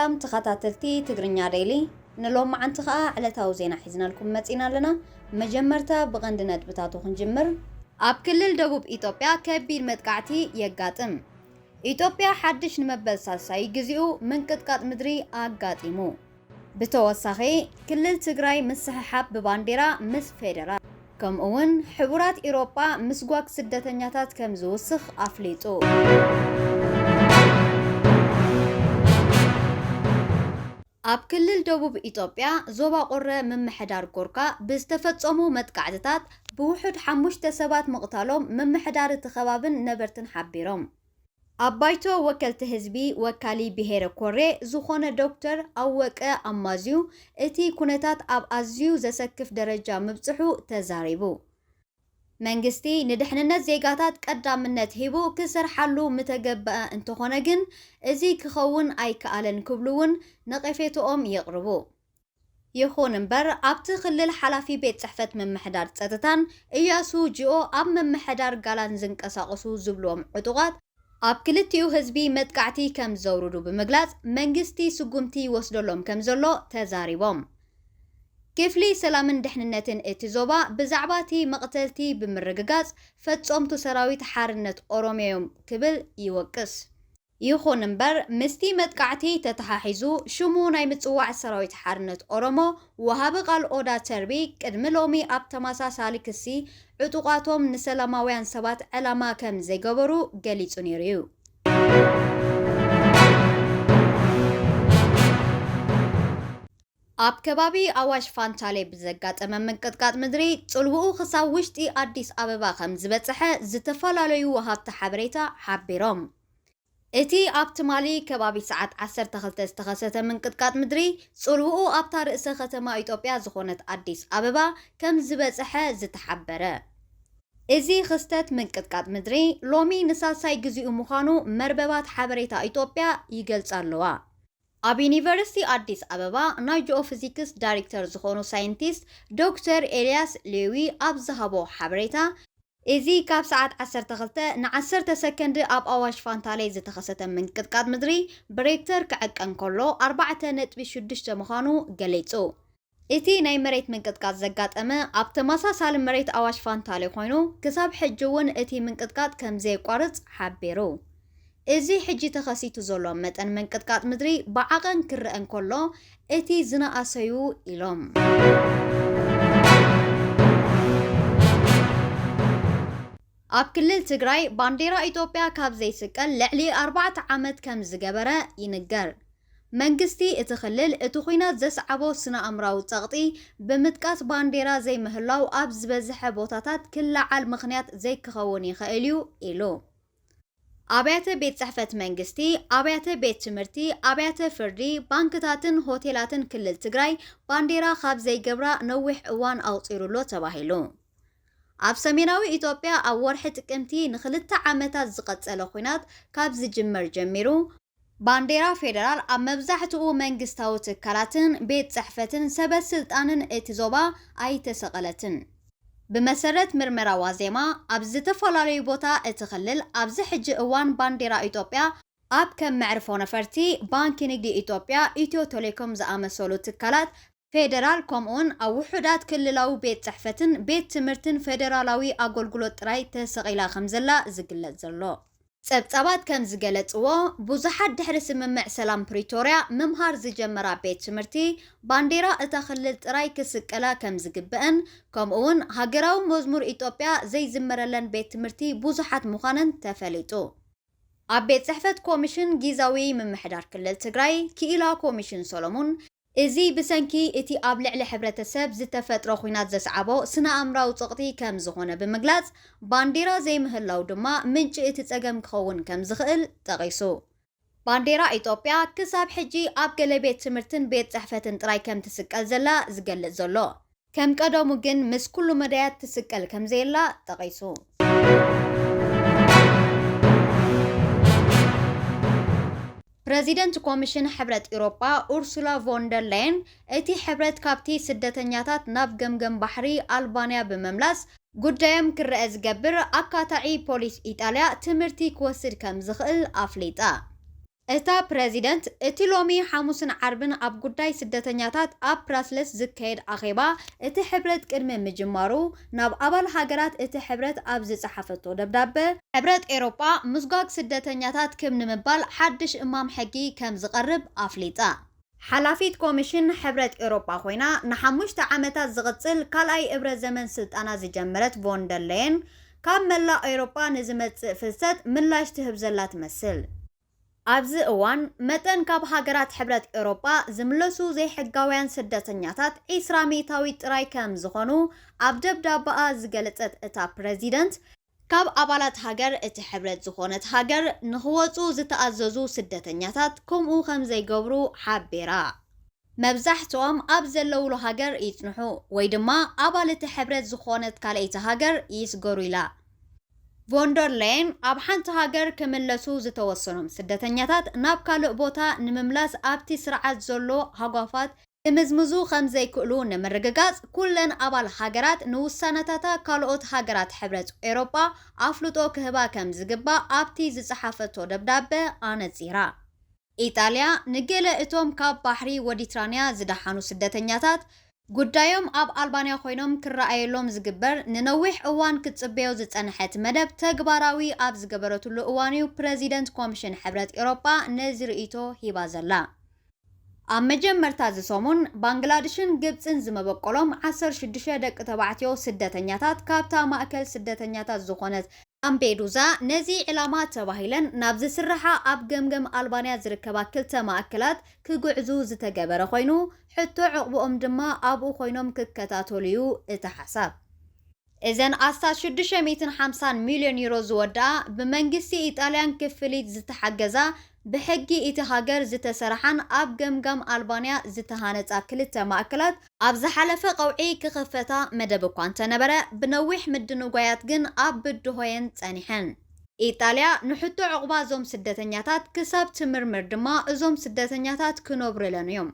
ሰላም ተኸታተልቲ ትግርኛ ዴይሊ ንሎም ማዓንቲ ኸኣ ዕለታዊ ዜና ሒዝናልኩም መፂና ኣለና መጀመርታ ብቐንዲ ነጥብታቱ ክንጅምር ኣብ ክልል ደቡብ ኢትዮጵያ ከቢድ መጥቃዕቲ የጋጥም ኢትዮጵያ ሓድሽ ንመበል ሳልሳይ ግዚኡ ምንቅጥቃጥ ምድሪ ኣጋጢሙ ብተወሳኺ ክልል ትግራይ ምስሕሓብ ብባንዴራ ምስ ፌደራል ከምኡውን ሕቡራት ኢሮጳ ምስ ጓግ ስደተኛታት ከም ዝውስኽ ኣፍሊጡ ኣብ ክልል ደቡብ ኢትዮጵያ ዞባ ቆረ ምምሕዳር ጎርካ ብዝተፈጸሙ መጥቃዕትታት ብውሑድ 5 ሰባት መቕታሎም ምምሕዳር ተኸባብን ነበርትን ሓቢሮም ኣብ ባይቶ ወከልቲ ህዝቢ ወካሊ ብሄረ ኮሬ ዝኾነ ዶክተር ኣወቀ ኣማዝዩ እቲ ኩነታት ኣብ ኣዝዩ ዘሰክፍ ደረጃ ምብጽሑ ተዛሪቡ መንግስቲ ንድሕንነት ዜጋታት ቀዳምነት ሂቡ ክሰርሓሉ ምተገበአ እንተኾነ ግን እዚ ክኸውን ኣይከኣለን ክብሉውን ነቐፌቶኦም የቕርቡ ይኹን እምበር ኣብቲ ክልል ሓላፊ ቤት ጽሕፈት ምምሕዳር ጸጥታን እያሱ ጂኦ ኣብ ምምሕዳር ጋላን ዝንቀሳቐሱ ዝብሎም ዕጡቓት ኣብ ክልቲኡ ህዝቢ መጥቃዕቲ ከም ዘውርዱ ብምግላጽ መንግስቲ ስጉምቲ ወስደሎም ከም ዘሎ ተዛሪቦም ክፍሊ ሰላምን ድሕንነትን እቲ ዞባ ብዛዕባ እቲ መቕተልቲ ብምርግጋጽ ፈጾምቱ ሰራዊት ሓርነት ኦሮሚዮም ክብል ይወቅስ ይኹን እምበር ምስቲ መጥቃዕቲ ተተሓሒዙ ሽሙ ናይ ምጽዋዕ ሰራዊት ሓርነት ኦሮሞ ወሃቢ ቃል ኦዳ ተርቢ ቅድሚ ሎሚ ኣብ ተመሳሳሊ ክሲ ዕጡቓቶም ንሰላማውያን ሰባት ዕላማ ከም ዘይገበሩ ገሊጹ ነይሩ እዩ ኣብ ከባቢ ኣዋሽ ፋንታሌ ብዘጋጠመ ምንቅጥቃጥ ምድሪ ጽልውኡ ክሳብ ውሽጢ ኣዲስ ኣበባ ከም ዝበጽሐ ዝተፈላለዩ ወሃብቲ ሓበሬታ ሓቢሮም እቲ ኣብ ትማሊ ከባቢ ሰዓት 12 ዝተኸሰተ ምንቅጥቃጥ ምድሪ ጽልውኡ ኣብታ ርእሰ ከተማ ኢትዮጵያ ዝኾነት ኣዲስ ኣበባ ከም ዝበጽሐ ዝተሓበረ እዚ ክስተት ምንቅጥቃጥ ምድሪ ሎሚ ንሳልሳይ ግዚኡ ምዃኑ መርበባት ሓበሬታ ኢትዮጵያ ይገልጻ ኣለዋ ኣብ ዩኒቨርሲቲ ኣዲስ ኣበባ ናይ ጂኦፊዚክስ ዳይሬክተር ዝኾኑ ሳይንቲስት ዶክተር ኤልያስ ሌዊ ኣብ ዝሃቦ ሓበሬታ እዚ ካብ ሰዓት 12 ን10 ሰከንድ ኣብ ኣዋሽ ፋንታሌ ዝተኸሰተ ምንቅጥቃጥ ምድሪ ብሬክተር ክዕቀን ከሎ 4.6 ምዃኑ ገሊጹ እቲ ናይ መሬት ምንቅጥቃጥ ዘጋጠመ ኣብ ተመሳሳሊ መሬት ኣዋሽ ፋንታሌ ኮይኑ ክሳብ ሕጂ እውን እቲ ምንቅጥቃጥ ከም ዘይቋርጽ ሓቢሩ እዚ ሕጂ ተኸሲቱ ዘሎ መጠን ምንቅጥቃጥ ምድሪ ብዓቐን ክርአን ከሎ እቲ ዝነኣሰዩ ኢሎም ኣብ ክልል ትግራይ ባንዴራ ኢትዮጵያ ካብ ዘይስቀል ልዕሊ 4 ዓመት ከም ዝገበረ ይንገር መንግስቲ እቲ ክልል እቲ ኩናት ዘስዓቦ ስነ-ኣእምራዊ ጸቕጢ ብምጥቃስ ባንዴራ ዘይምህላው ኣብ ዝበዝሐ ቦታታት ክለዓል ምኽንያት ዘይክኸውን ይኽእል እዩ ኢሉ ኣብያተ ቤት ጽሕፈት መንግስቲ ኣብያተ ቤት ትምህርቲ ኣብያተ ፍርዲ ባንክታትን ሆቴላትን ክልል ትግራይ ባንዴራ ካብ ዘይገብራ ነዊሕ እዋን ኣውፂሩሎ ተባሂሉ ኣብ ሰሜናዊ ኢትዮጵያ ኣብ ወርሒ ጥቅምቲ ንኽልተ ዓመታት ዝቐጸለ ኩናት ካብ ዝጅመር ጀሚሩ ባንዴራ ፌደራል ኣብ መብዛሕትኡ መንግስታዊ ትካላትን ቤት ጽሕፈትን ሰበስልጣንን እቲ ዞባ ኣይተሰቐለትን ብመሰረት ምርመራ ዋዜማ ኣብ ዝተፈላለዩ ቦታ እቲ ክልል ኣብዚ ሕጂ እዋን ባንዴራ ኢትዮጵያ ኣብ ከም መዕርፎ ነፈርቲ ባንኪ ንግዲ ኢትዮጵያ ኢትዮ ቴሌኮም ዝኣመሰሉ ትካላት ፌደራል ከምኡውን ኣብ ውሑዳት ክልላዊ ቤት ጽሕፈትን ቤት ትምህርትን ፌደራላዊ ኣገልግሎት ጥራይ ተሰቒላ ከም ዘላ ዝግለጽ ዘሎ ጸብጻባት ከም ዝገለጽዎ ብዙሓት ድሕሪ ስምምዕ ሰላም ፕሪቶርያ ምምሃር ዝጀመራ ቤት ትምህርቲ ባንዴራ እታ ክልል ጥራይ ክስቀላ ከም ዝግብአን ከምኡውን ሃገራዊ መዝሙር ኢትዮጵያ ዘይዝመረለን ቤት ትምህርቲ ብዙሓት ምዃነን ተፈሊጡ ኣብ ቤት ጽሕፈት ኮሚሽን ጊዜያዊ ምምሕዳር ክልል ትግራይ ክኢላ ኮሚሽን ሰሎሞን እዚ ብሰንኪ እቲ ኣብ ልዕሊ ሕብረተሰብ ዝተፈጥሮ ኩናት ዘስዓቦ ስነ-ኣእምራዊ ጸቕጢ ከም ዝኾነ ብምግላጽ ባንዴራ ዘይምህላው ድማ ምንጪ እቲ ጸገም ክኸውን ከም ዝኽእል ጠቒሱ ባንዴራ ኢትዮጵያ ክሳብ ሕጂ ኣብ ገለ ቤት ትምህርትን ቤት ጽሕፈትን ጥራይ ከም ትስቀል ዘላ ዝገልጽ ዘሎ ከም ቀደሙ ግን ምስ ኩሉ መዳያት ትስቀል ከም ዘየላ ጠቒሱ ፕሬዚደንት ኮሚሽን ሕብረት ኢሮጳ ኡርሱላ ቮንደር ላየን እቲ ሕብረት ካብቲ ስደተኛታት ናብ ገምገም ባሕሪ ኣልባንያ ብምምላስ ጉዳዮም ክርአ ዝገብር ኣካታዒ ፖሊስ ኢጣልያ ትምህርቲ ክወስድ ከም ዝኽእል ኣፍሊጣ እታ ፕሬዚደንት እቲ ሎሚ ሐሙስን ዓርብን ኣብ ጉዳይ ስደተኛታት ኣብ ብራስለስ ዝካየድ ኣኼባ እቲ ሕብረት ቅድሚ ምጅማሩ ናብ ኣባል ሃገራት እቲ ሕብረት ኣብ ዝጸሓፈቶ ደብዳቤ ሕብረት ኤውሮጳ ምስጓግ ስደተኛታት ከም ንምባል ሓድሽ እማም ሕጊ ከም ዝቐርብ ኣፍሊጣ። ሓላፊት ኮሚሽን ሕብረት ኤውሮጳ ኮይና ን5 ዓመታት ዝቕጽል ካልኣይ እብረ ዘመን ስልጣና ዝጀመረት ቮንደር ሌየን ካብ መላእ ኤውሮጳ ንዝመጽእ ፍልሰት ምላሽ ትህብ ዘላ ትመስል። ኣብዚ እዋን መጠን ካብ ሃገራት ሕብረት ኤውሮጳ ዝምለሱ ዘይሕጋውያን ስደተኛታት 20% ጥራይ ከም ዝኾኑ ኣብ ደብዳቤኣ ዝገለጸት እታ ፕሬዚደንት ካብ ኣባላት ሃገር እቲ ሕብረት ዝኾነት ሃገር ንኽወፁ ዝተኣዘዙ ስደተኛታት ከምኡ ከም ዘይገብሩ ሓቢራ መብዛሕትኦም ኣብ ዘለውሉ ሃገር ይጽንሑ ወይ ድማ ኣባል እቲ ሕብረት ዝኾነት ካልአይቲ ሃገር ይስገሩ ኢላ። ቮንደር ሌየን ኣብ ሓንቲ ሃገር ክምለሱ ዝተወሰኖም ስደተኛታት ናብ ካልእ ቦታ ንምምላስ ኣብቲ ስርዓት ዘሎ ሃጓፋት ክምዝምዙ ከም ዘይክእሉ ንምርግጋጽ ኩለን ኣባል ሃገራት ንውሳነታታ ካልኦት ሃገራት ሕብረት ኤውሮጳ ኣፍልጦ ክህባ ከም ዝግባእ ኣብቲ ዝጸሓፈቶ ደብዳቤ ኣነጺራ። ኢጣልያ ንገለ እቶም ካብ ባሕሪ ወዲትራንያ ዝደሓኑ ስደተኛታት ጉዳዮም ኣብ ኣልባንያ ኮይኖም ክረኣየሎም ዝግበር ንነዊሕ እዋን ክትጽበዮ ዝጸንሐት መደብ ተግባራዊ ኣብ ዝገበረትሉ እዋንዩ ፕሬዚደንት ኮሚሽን ሕብረት ኤውሮጳ ነዚ ርእይቶ ሂባ ዘላ። ኣብ መጀመርታ ዝሰሙን ባንግላዴሽን ግብፅን ዝመበቆሎም 16 ደቂ ተባዕትዮ ስደተኛታት ካብታ ማእከል ስደተኛታት ዝኾነት ላምፔዱዛ ነዚ ዕላማ ተባሂለን ናብ ዝስራሓ ኣብ ገምገም ኣልባንያ ዝርከባ ክልተ ማእከላት ክጉዕዙ ዝተገበረ ኮይኑ ሕቶ ዕቕቦኦም ድማ ኣብኡ ኮይኖም ክከታተልዩ እቲ ሓሳብ እዘን ኣስታት 650 ሚልዮን ዩሮ ዝወድኣ ብመንግስቲ ኢጣልያን ክፍሊት ዝተሓገዛ ብሕጊ እቲ ሃገር ዝተሰራሓን ኣብ ገምጋም ኣልባንያ ዝተሃነጻ ክልተ ማእከላት ኣብ ዝሓለፈ ቀውዒ ክኽፈታ መደብ እኳ እንተነበረ ብነዊሕ ምድንጓያት ግን ኣብ ብድሆየን ጸኒሐን። ኢጣልያ ንሕቶ ዕቕባ እዞም ስደተኛታት ክሳብ ትምርምር ድማ እዞም ስደተኛታት ክነብሩለን እዮም።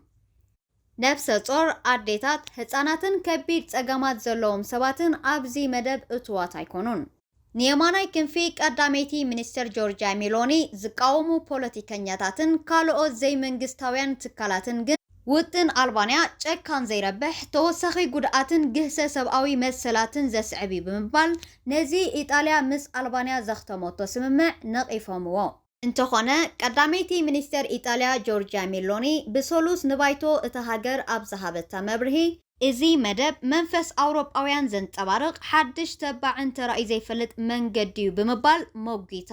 ነፍሰ ጾር ኣዴታት ህፃናትን ከቢድ ጸገማት ዘለዎም ሰባትን ኣብዚ መደብ እትዋት ኣይኮኑን። ንየማናይ ክንፊ ቀዳመይቲ ሚኒስትር ጆርጂያ ሜሎኒ ዝቃወሙ ፖለቲከኛታትን ካልኦት ዘይመንግስታውያን ትካላትን ግን ውጥን ኣልባንያ ጨካን ዘይረብሕ ተወሳኺ ጉድኣትን ግህሰ ሰብኣዊ መሰላትን ዘስዕቢ ብምባል ነዚ ኢጣልያ ምስ ኣልባንያ ዘኽተመቶ ስምምዕ ነቒፎምዎ። እንተኾነ ቀዳመይቲ ሚኒስትር ኢጣልያ ጆርጂያ ሜሎኒ ብሰሉስ ንባይቶ እቲ ሃገር ኣብ ዝሃበታ መብርሂ እዚ መደብ መንፈስ ኣውሮጳውያን ዘንጸባርቕ ሓድሽ ተባዕን ተራእዩ ዘይፈልጥ መንገዲ እዩ ብምባል ሞጊታ